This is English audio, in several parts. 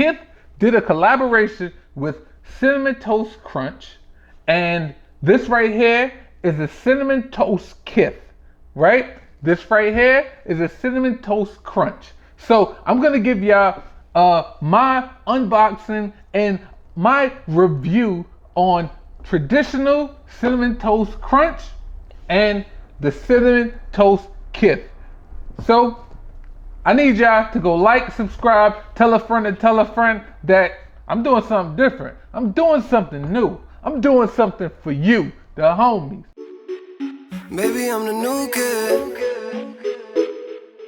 Kith did a collaboration with Cinnamon Toast Crunch, and this right here is a Cinnamon Toast Kith, right? This right here is a Cinnamon Toast Crunch. So I'm gonna give y'all my unboxing and my review on traditional Cinnamon Toast Crunch and the Cinnamon Toast Kith. So I need y'all to go like, subscribe, tell a friend and tell a friend that I'm doing something different. I'm doing something new. I'm doing something for you, the homies. Maybe I'm the new kid.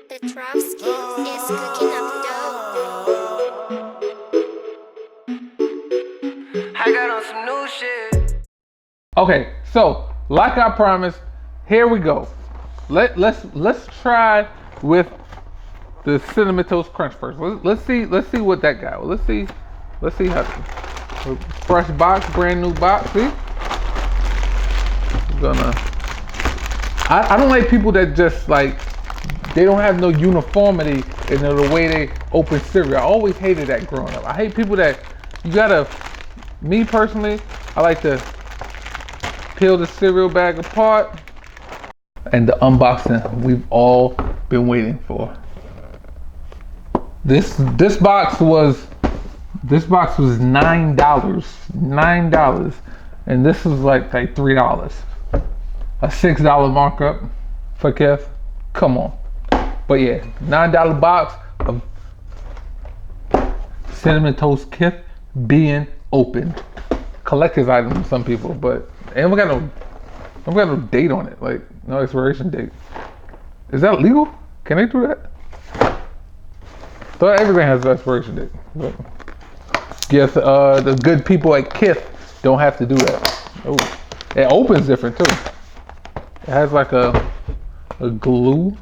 The Dropski is cooking up dope. I got on some new shit. Okay, so like I promised, here we go. Let's try with the Cinnamon Toast Crunch first. Let's see what that got. Let's see how fresh box, brand new box. See, I don't like people that just like they don't have no uniformity in the way they open cereal. I always hated that growing up. I hate people that you gotta. Me personally, I like to peel the cereal bag apart and the unboxing we've all been waiting for. This box was $9, and this was like $3, a $6 markup for Kith. Come on, but yeah, $9 box of Cinnamon Toast Kith being opened. Collector's item for some people, but and we got no date on it, like no expiration date. Is that legal? Can they do that? Thought everything has an expiration date, but yes, the good people at Kith don't have to do that. Oh, it opens different too. It has like a glue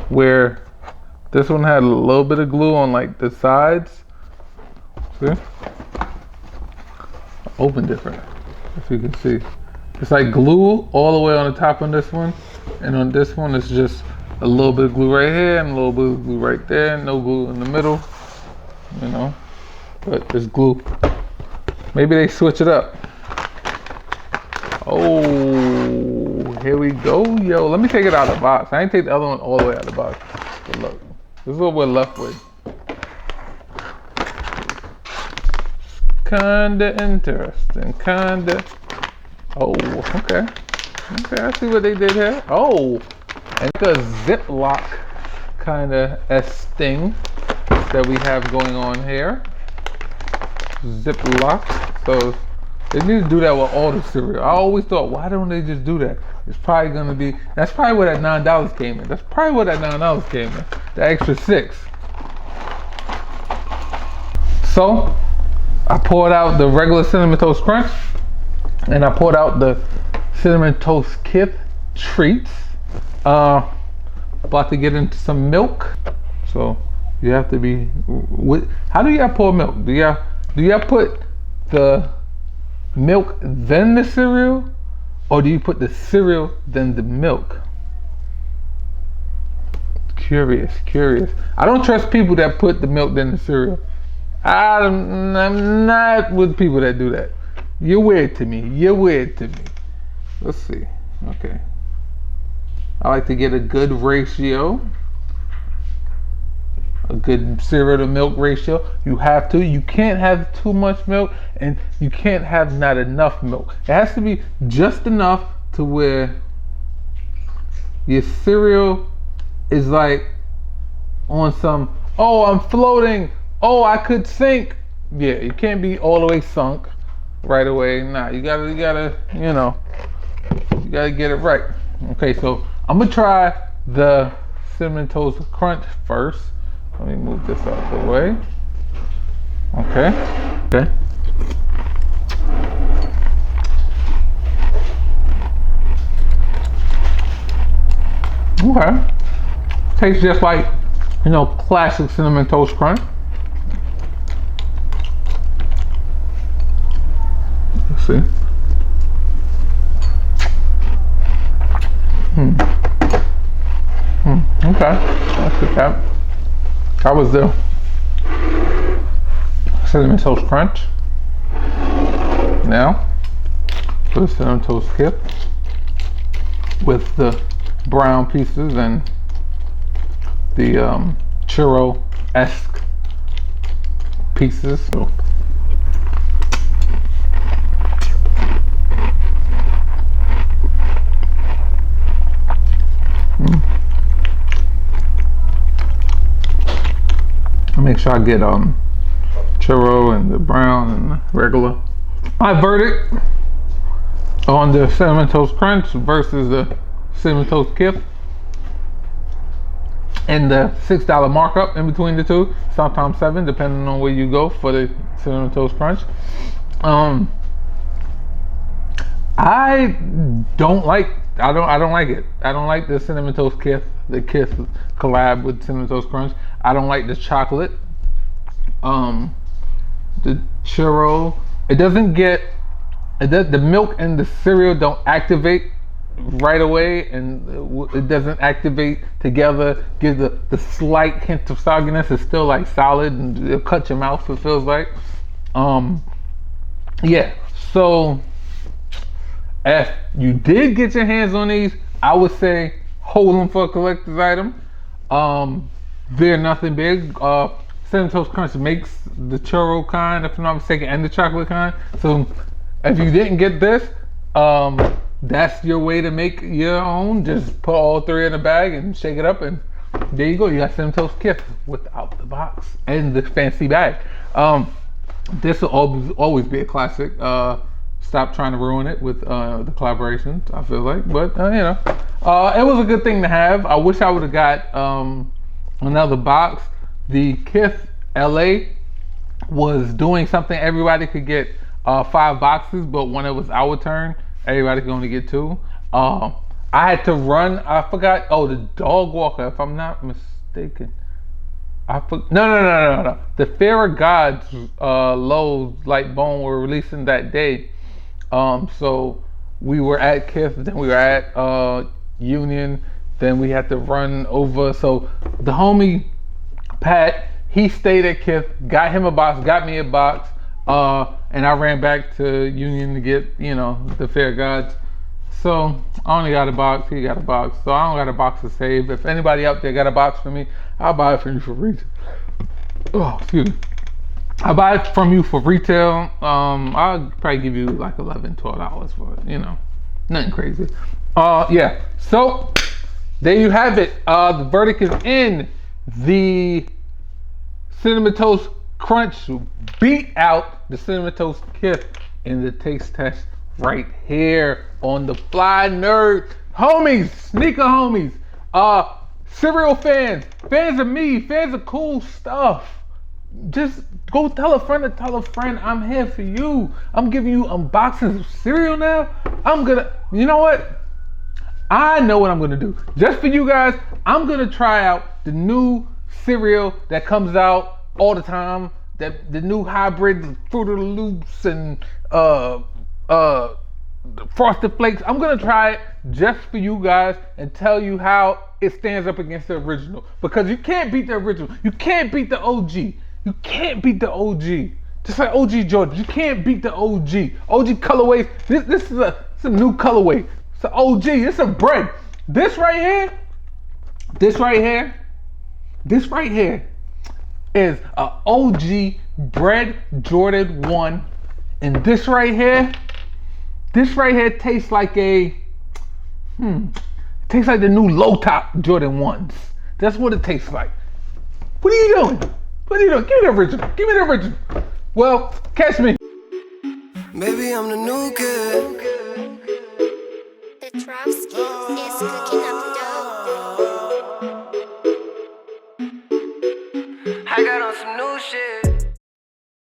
where this one had a little bit of glue on like the sides. See? Open different, if you can see. It's like glue all the way on the top on this one, and on this one it's just a little bit of glue right here and a little bit of glue right there, no glue in the middle, you know, but there's glue. Maybe they switch it up. Oh, here we go, yo. Let me take it out of the box. I ain't take the other one all the way out of the box. But look, this is what we're left with. Kinda interesting, kinda. Oh, okay. Okay, I see what they did here. Oh, and like a Ziploc kind of thing that we have going on here. Ziploc. So they need to do that with all the cereal. I always thought, why don't they just do that? It's probably gonna be. That's probably where that $9 came in. That's probably where that $9 came in. The extra $6. So I poured out the regular Cinnamon Toast Crunch, and I poured out the Cinnamon Toast Kith treats. About to get into some milk. So you have to be. How do y'all pour milk? Do y'all put the milk then the cereal, or do you put the cereal then the milk? Curious. I don't trust people that put the milk then the cereal. I'm not with people that do that. You're weird to me. Let's see. Okay. I like to get a good ratio. A good cereal to milk ratio. You have to. You can't have too much milk, and you can't have not enough milk. It has to be just enough to where your cereal is like on some, oh, I'm floating. Oh, I could sink. Yeah, you can't be all the way sunk right away. Nah, you gotta, you know, you gotta get it right. Okay, so I'm gonna try the Cinnamon Toast Crunch first. Let me move this out the way. Okay. Okay. Tastes just like, you know, classic Cinnamon Toast Crunch. Let's see. Okay. That's good. That was the Cinnamon Toast Crunch. Now, for the Cinnamon Toast Kith with the brown pieces and the churro-esque pieces. So, I make sure I get churro and the brown and the regular. My verdict on the Cinnamon Toast Crunch versus the Cinnamon Toast Kith, and the $6 markup in between the two, sometimes $7 depending on where you go for the Cinnamon Toast Crunch. I don't like it. I don't like the Cinnamon Toast Kith, the Kith collab with Cinnamon Toast Crunch. I don't like the chocolate. The churro, the milk and the cereal don't activate right away, and it doesn't activate together, give the slight hint of sogginess. It's still like solid and it'll cut your mouth, it feels like. Yeah, so if you did get your hands on these, I would say hold them for a collector's item. They're nothing big. Cinnamon Toast Crunch makes the churro kind, if I'm not mistaken, and the chocolate kind. So if you didn't get this, that's your way to make your own. Just put all three in a bag and shake it up, and there you go. You got Cinnamon Toast Kith without the box and the fancy bag. This will always be a classic. Stop trying to ruin it with the collaborations, I feel like. But you know, it was a good thing to have. I wish I would have got another box. The Kith LA was doing something everybody could get 5 boxes, but when it was our turn, everybody could only get 2. I had to run. I forgot. Oh, the dog walker, if I'm not mistaken. No. The Fear of Gods Lowe's Light Bone were releasing that day. So we were at Kith, then we were at Union, then we had to run over. So the homie Pat, he stayed at Kith, got him a box, got me a box, and I ran back to Union to get, you know, the Fear of Gods. So I only got a box, he got a box, so I don't got a box to save. If anybody out there got a box for me, I'll buy it from you for retail. Oh, excuse me. I'll buy it from you for retail. I'll probably give you like $11, $12 for it, you know, nothing crazy. Yeah, so there you have it. The verdict is in. The Cinnamon Toast Crunch beat out the Cinnamon Toast Kith in the taste test right here on the Fly Nerd. Homies, sneaker homies, cereal fans, fans of me, fans of cool stuff. Just go tell a friend to tell a friend I'm here for you. I'm giving you unboxings of cereal now. You know what? I know what I'm gonna do. Just for you guys, I'm gonna try out the new cereal that comes out all the time. That the new hybrid Fruit of the Loops and Frosted Flakes. I'm gonna try it just for you guys and tell you how it stands up against the original. Because you can't beat the original. You can't beat the OG. You can't beat the OG. Just like OG Jordan. You can't beat the OG. OG colorways. This is a new colorway. It's an OG. It's a bread. This right here is a OG bread Jordan 1. And this right here tastes like tastes like the new low top Jordan 1s. That's what it tastes like. What are you doing? Give me the original. Well, catch me. Maybe I'm the new kid. The Traps Kith is cooking up